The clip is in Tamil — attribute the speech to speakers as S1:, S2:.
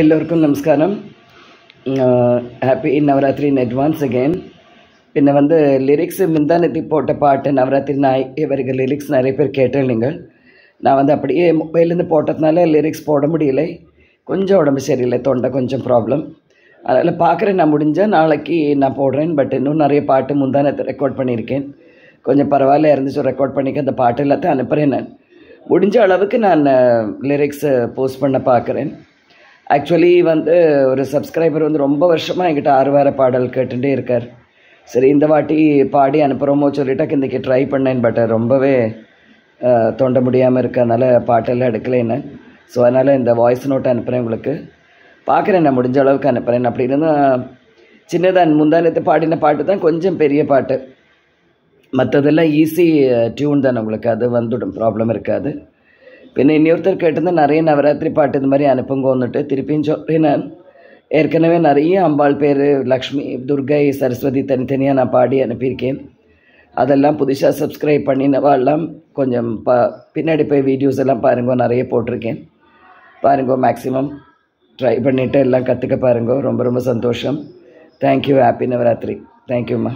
S1: எல்லோருக்கும் நமஸ்காரம். Happy Navratri in advance again. பின்ன லிரிக்ஸ் முந்தானத்தி போட்ட பாட்டு நவராத்திரி இவருக்கு லிரிக்ஸ் நிறைய பேர் கேட்டேன். நீங்கள் நான் அப்படியே மொபைல்லேருந்து போட்டதுனால லிரிக்ஸ் போட முடியல. கொஞ்சம் உடம்பு சரியில்லை, தொண்டை கொஞ்சம் ப்ராப்ளம். அதில் பார்க்குறேன், நான் முடிஞ்சால் நாளைக்கு நான் போடுறேன். பட் இன்னும் நிறைய பாட்டு முந்தானத்தை ரெக்கார்ட் பண்ணியிருக்கேன். கொஞ்சம் பரவாயில்ல இருந்துச்சு, ரெக்கார்ட் பண்ணிக்க அந்த பாட்டு எல்லாத்தையும் அனுப்புகிறேன். நான் முடிஞ்ச அளவுக்கு நான் லிரிக்ஸை போஸ்ட் பண்ண பார்க்குறேன். ஆக்சுவலி ஒரு சப்ஸ்கிரைபர் ரொம்ப வருஷமாக என்கிட்ட 6 வார பாடல் கேட்டுகிட்டே இருக்கார். சரி இந்த வாட்டி பாடி அனுப்புகிறோமோ சொல்லிட்டாக்க இன்றைக்கி ட்ரை பண்ணேன். பட் ரொம்பவே தொண்ட முடியாமல் இருக்கனால பாட்டெல்லாம் எடுக்கலைன்னு. ஸோ அதனால் இந்த வாய்ஸ் நோட் அனுப்புகிறேன் உங்களுக்கு. பார்க்குறேன், நான் முடிஞ்ச அளவுக்கு அனுப்புகிறேன். அப்படி இருந்தால் சின்னதாக முந்தானத்து பாடின பாட்டு தான் கொஞ்சம் பெரிய பாட்டு. மற்றதெல்லாம் ஈஸி டியூன் தானே, உங்களுக்கு அது வந்துடும், ப்ராப்ளம் இருக்காது. பின்ன இன்னொருத்தர் கேட்டிருந்தால் நிறைய நவராத்திரி பாட்டு இந்த மாதிரி அனுப்புங்கன்னுட்டு திருப்பியும் சொல்கிறேன். நான் ஏற்கனவே நிறைய அம்பாள் பேர், லக்ஷ்மி, துர்கை, சரஸ்வதி தனித்தனியாக நான் பாடி அனுப்பியிருக்கேன். அதெல்லாம் புதுசாக சப்ஸ்கிரைப் பண்ணினவாலாம் கொஞ்சம் பின்னாடி போய் வீடியோஸ் எல்லாம் பாருங்க, நிறைய போட்டிருக்கேன். பாருங்க, மேக்ஸிமம் ட்ரை பண்ணிவிட்டு எல்லாம் கற்றுக்க பாருங்க. ரொம்ப ரொம்ப சந்தோஷம். தேங்க்யூ. ஹாப்பி நவராத்திரி. தேங்க்யூம்மா.